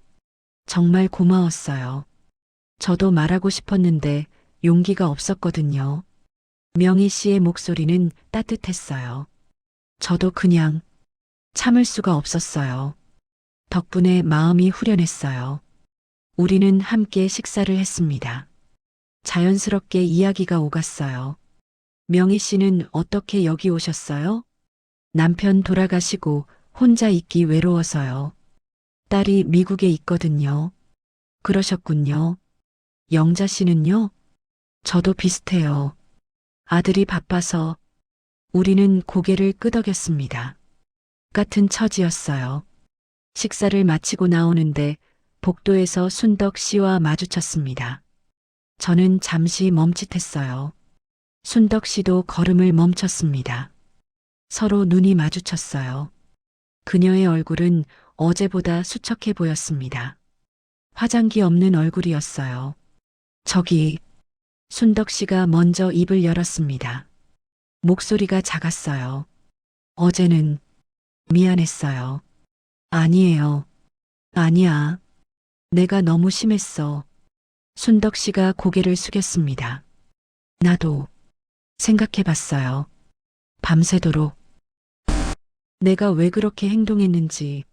정말 고마웠어요. 저도 말하고 싶었는데 용기가 없었거든요. 명희 씨의 목소리는 따뜻했어요. 저도 그냥 참을 수가 없었어요. 덕분에 마음이 후련했어요. 우리는 함께 식사를 했습니다. 자연스럽게 이야기가 오갔어요. 명희 씨는 어떻게 여기 오셨어요? 남편 돌아가시고 혼자 있기 외로워서요. 딸이 미국에 있거든요. 그러셨군요. 영자 씨는요? 저도 비슷해요. 아들이 바빠서 우리는 고개를 끄덕였습니다. 같은 처지였어요. 식사를 마치고 나오는데 복도에서 순덕 씨와 마주쳤습니다. 저는 잠시 멈칫했어요. 순덕 씨도 걸음을 멈췄습니다. 서로 눈이 마주쳤어요. 그녀의 얼굴은 어제보다 수척해 보였습니다. 화장기 없는 얼굴이었어요. 저기, 순덕 씨가 먼저 입을 열었습니다. 목소리가 작았어요. 어제는 미안했어요. 아니에요. 아니야. 내가 너무 심했어. 순덕 씨가 고개를 숙였습니다. 나도 생각해 봤어요. 밤새도록. 내가 왜 그렇게 행동했는지.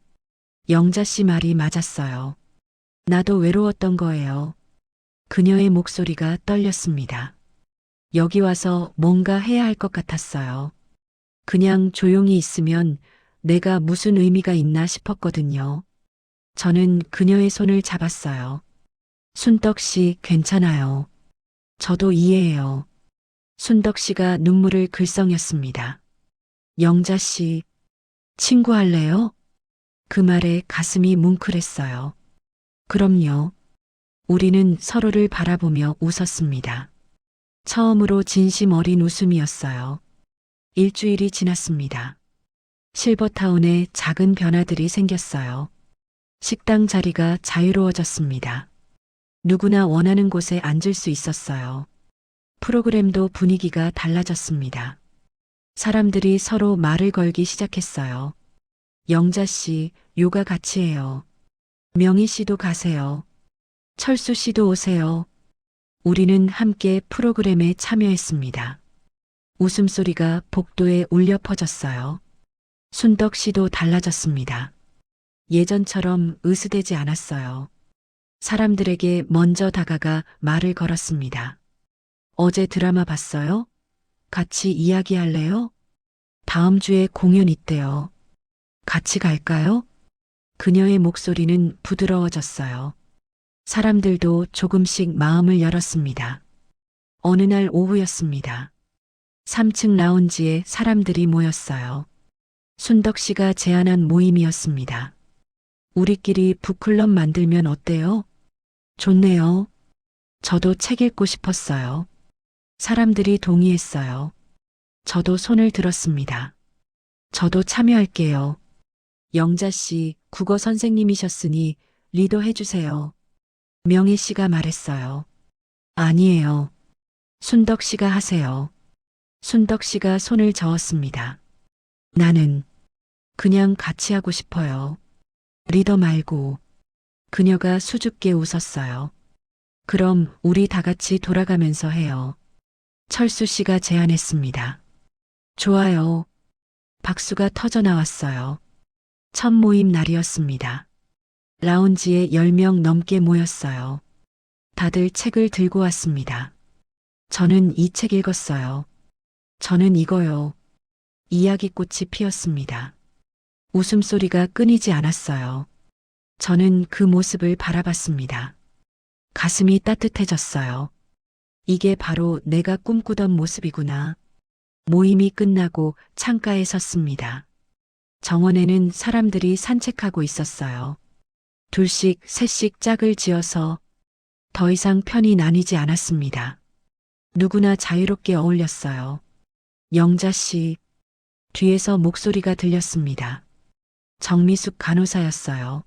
영자 씨 말이 맞았어요. 나도 외로웠던 거예요. 그녀의 목소리가 떨렸습니다. 여기 와서 뭔가 해야 할 것 같았어요. 그냥 조용히 있으면 내가 무슨 의미가 있나 싶었거든요. 저는 그녀의 손을 잡았어요. 순덕 씨 괜찮아요. 저도 이해해요. 순덕 씨가 눈물을 글썽였습니다. 영자 씨, 친구할래요? 그 말에 가슴이 뭉클했어요. 그럼요. 우리는 서로를 바라보며 웃었습니다. 처음으로 진심 어린 웃음이었어요. 일주일이 지났습니다. 실버타운에 작은 변화들이 생겼어요. 식당 자리가 자유로워졌습니다. 누구나 원하는 곳에 앉을 수 있었어요. 프로그램도 분위기가 달라졌습니다. 사람들이 서로 말을 걸기 시작했어요. 영자 씨, 요가 같이 해요. 명희 씨도 가세요. 철수 씨도 오세요. 우리는 함께 프로그램에 참여했습니다. 웃음소리가 복도에 울려 퍼졌어요. 순덕 씨도 달라졌습니다. 예전처럼 으스대지 않았어요. 사람들에게 먼저 다가가 말을 걸었습니다. 어제 드라마 봤어요? 같이 이야기할래요? 다음 주에 공연 있대요. 같이 갈까요? 그녀의 목소리는 부드러워졌어요. 사람들도 조금씩 마음을 열었습니다. 어느 날 오후였습니다. 3층 라운지에 사람들이 모였어요. 순덕 씨가 제안한 모임이었습니다. 우리끼리 북클럽 만들면 어때요? 좋네요. 저도 책 읽고 싶었어요. 사람들이 동의했어요. 저도 손을 들었습니다. 저도 참여할게요. 영자 씨, 국어 선생님이셨으니 리더해 주세요. 명희 씨가 말했어요. 아니에요. 순덕 씨가 하세요. 순덕 씨가 손을 저었습니다. 나는 그냥 같이 하고 싶어요. 리더 말고. 그녀가 수줍게 웃었어요. 그럼 우리 다 같이 돌아가면서 해요. 철수 씨가 제안했습니다. 좋아요. 박수가 터져 나왔어요. 첫 모임 날이었습니다. 라운지에 10명 넘게 모였어요. 다들 책을 들고 왔습니다. 저는 이 책 읽었어요. 저는 이거요. 이야기꽃이 피었습니다. 웃음소리가 끊이지 않았어요. 저는 그 모습을 바라봤습니다. 가슴이 따뜻해졌어요. 이게 바로 내가 꿈꾸던 모습이구나. 모임이 끝나고 창가에 섰습니다. 정원에는 사람들이 산책하고 있었어요. 둘씩, 셋씩 짝을 지어서 더 이상 편이 나뉘지 않았습니다. 누구나 자유롭게 어울렸어요. 영자 씨, 뒤에서 목소리가 들렸습니다. 정미숙 간호사였어요.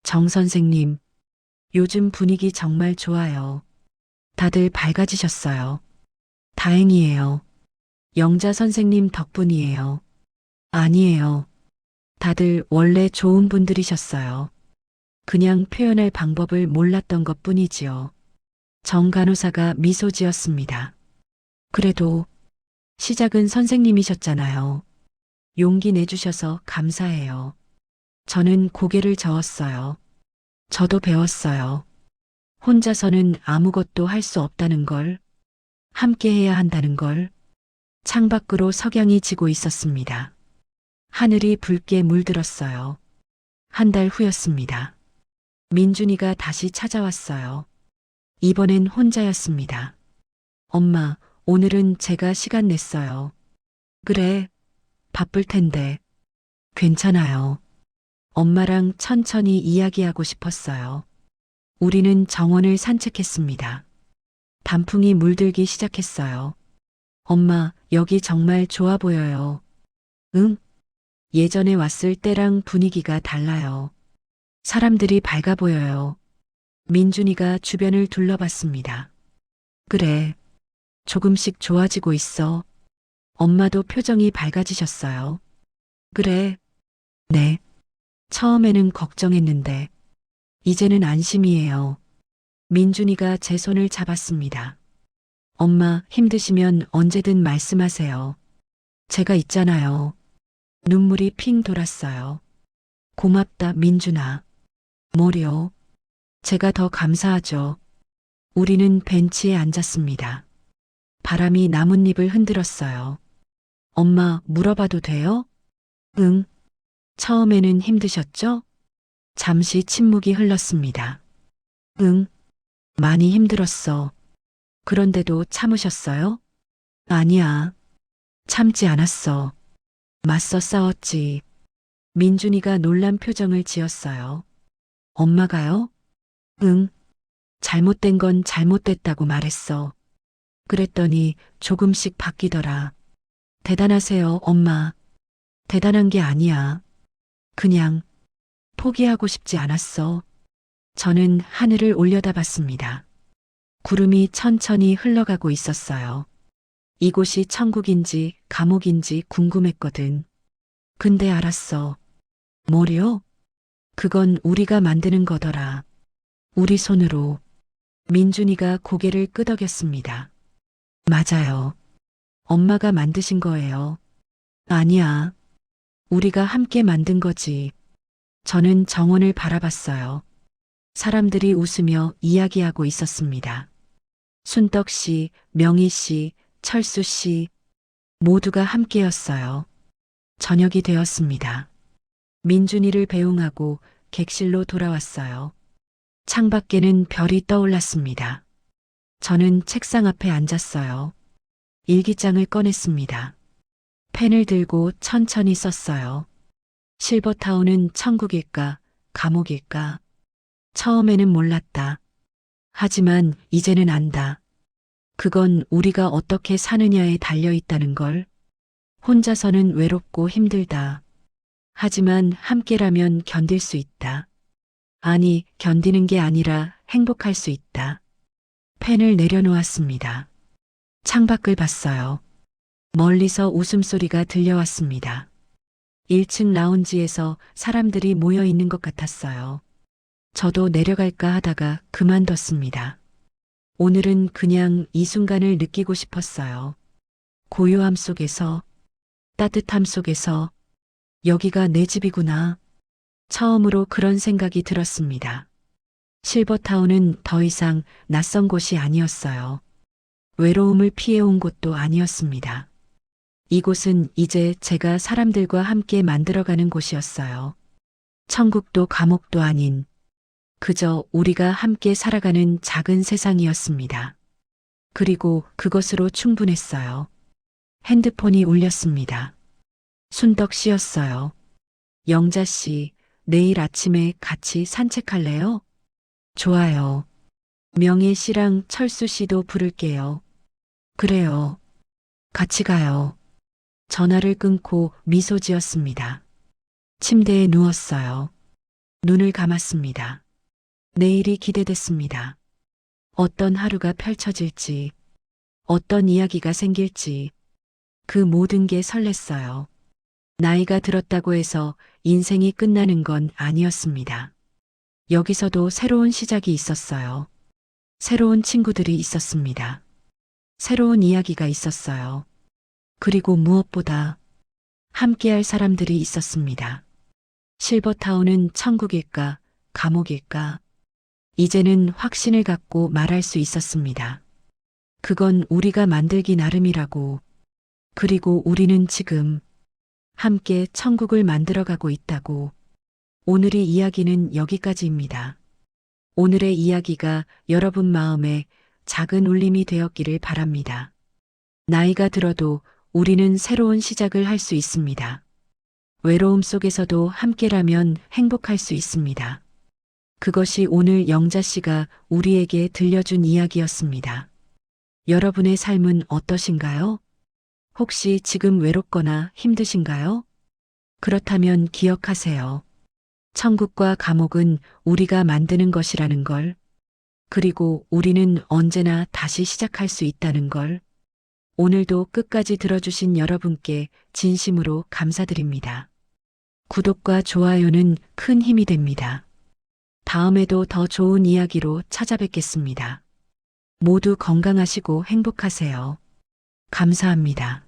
정 선생님, 요즘 분위기 정말 좋아요. 다들 밝아지셨어요. 다행이에요. 영자 선생님 덕분이에요. 아니에요. 다들 원래 좋은 분들이셨어요. 그냥 표현할 방법을 몰랐던 것 뿐이지요. 정 간호사가 미소 지었습니다. 그래도 시작은 선생님이셨잖아요. 용기 내주셔서 감사해요. 저는 고개를 저었어요. 저도 배웠어요. 혼자서는 아무것도 할 수 없다는 걸, 함께 해야 한다는 걸. 창밖으로 석양이 지고 있었습니다. 하늘이 붉게 물들었어요. 한 달 후였습니다. 민준이가 다시 찾아왔어요. 이번엔 혼자였습니다. 엄마, 오늘은 제가 시간 냈어요. 그래, 바쁠 텐데. 괜찮아요. 엄마랑 천천히 이야기하고 싶었어요. 우리는 정원을 산책했습니다. 단풍이 물들기 시작했어요. 엄마, 여기 정말 좋아 보여요. 응? 예전에 왔을 때랑 분위기가 달라요. 사람들이 밝아 보여요. 민준이가 주변을 둘러봤습니다. 그래, 조금씩 좋아지고 있어. 엄마도 표정이 밝아지셨어요. 그래, 네. 처음에는 걱정했는데, 이제는 안심이에요. 민준이가 제 손을 잡았습니다. 엄마, 힘드시면 언제든 말씀하세요. 제가 있잖아요. 눈물이 핑 돌았어요. 고맙다, 민준아. 뭐려? 제가 더 감사하죠. 우리는 벤치에 앉았습니다. 바람이 나뭇잎을 흔들었어요. 엄마, 물어봐도 돼요? 응. 처음에는 힘드셨죠? 잠시 침묵이 흘렀습니다. 응. 많이 힘들었어. 그런데도 참으셨어요? 아니야. 참지 않았어. 맞서 싸웠지. 민준이가 놀란 표정을 지었어요. 엄마가요? 응. 잘못된 건 잘못됐다고 말했어. 그랬더니 조금씩 바뀌더라. 대단하세요, 엄마. 대단한 게 아니야. 그냥 포기하고 싶지 않았어. 저는 하늘을 올려다봤습니다. 구름이 천천히 흘러가고 있었어요. 이곳이 천국인지 감옥인지 궁금했거든. 근데 알았어. 뭐려? 그건 우리가 만드는 거더라. 우리 손으로. 민준이가 고개를 끄덕였습니다. 맞아요. 엄마가 만드신 거예요. 아니야. 우리가 함께 만든 거지. 저는 정원을 바라봤어요. 사람들이 웃으며 이야기하고 있었습니다. 순떡 씨, 명희 씨, 철수 씨, 모두가 함께였어요. 저녁이 되었습니다. 민준이를 배웅하고 객실로 돌아왔어요. 창밖에는 별이 떠올랐습니다. 저는 책상 앞에 앉았어요. 일기장을 꺼냈습니다. 펜을 들고 천천히 썼어요. 실버타운은 천국일까, 감옥일까? 처음에는 몰랐다. 하지만 이제는 안다. 그건 우리가 어떻게 사느냐에 달려 있다는 걸. 혼자서는 외롭고 힘들다. 하지만 함께라면 견딜 수 있다. 아니, 견디는 게 아니라 행복할 수 있다. 펜을 내려놓았습니다. 창밖을 봤어요. 멀리서 웃음소리가 들려왔습니다. 1층 라운지에서 사람들이 모여 있는 것 같았어요. 저도 내려갈까 하다가 그만뒀습니다. 오늘은 그냥 이 순간을 느끼고 싶었어요. 고요함 속에서, 따뜻함 속에서, 여기가 내 집이구나. 처음으로 그런 생각이 들었습니다. 실버타운은 더 이상 낯선 곳이 아니었어요. 외로움을 피해온 곳도 아니었습니다. 이곳은 이제 제가 사람들과 함께 만들어가는 곳이었어요. 천국도 감옥도 아닌, 그저 우리가 함께 살아가는 작은 세상이었습니다. 그리고 그것으로 충분했어요. 핸드폰이 울렸습니다. 순덕 씨였어요. 영자 씨, 내일 아침에 같이 산책할래요? 좋아요. 명희 씨랑 철수 씨도 부를게요. 그래요. 같이 가요. 전화를 끊고 미소 지었습니다. 침대에 누웠어요. 눈을 감았습니다. 내일이 기대됐습니다. 어떤 하루가 펼쳐질지, 어떤 이야기가 생길지, 그 모든 게 설렜어요. 나이가 들었다고 해서 인생이 끝나는 건 아니었습니다. 여기서도 새로운 시작이 있었어요. 새로운 친구들이 있었습니다. 새로운 이야기가 있었어요. 그리고 무엇보다 함께할 사람들이 있었습니다. 실버타운은 천국일까, 감옥일까? 이제는 확신을 갖고 말할 수 있었습니다. 그건 우리가 만들기 나름이라고. 그리고 우리는 지금 함께 천국을 만들어가고 있다고. 오늘의 이야기는 여기까지입니다. 오늘의 이야기가 여러분 마음에 작은 울림이 되었기를 바랍니다. 나이가 들어도 우리는 새로운 시작을 할 수 있습니다. 외로움 속에서도 함께라면 행복할 수 있습니다. 그것이 오늘 영자 씨가 우리에게 들려준 이야기였습니다. 여러분의 삶은 어떠신가요? 혹시 지금 외롭거나 힘드신가요? 그렇다면 기억하세요. 천국과 감옥은 우리가 만드는 것이라는 걸, 그리고 우리는 언제나 다시 시작할 수 있다는 걸. 오늘도 끝까지 들어주신 여러분께 진심으로 감사드립니다. 구독과 좋아요는 큰 힘이 됩니다. 다음에도 더 좋은 이야기로 찾아뵙겠습니다. 모두 건강하시고 행복하세요. 감사합니다.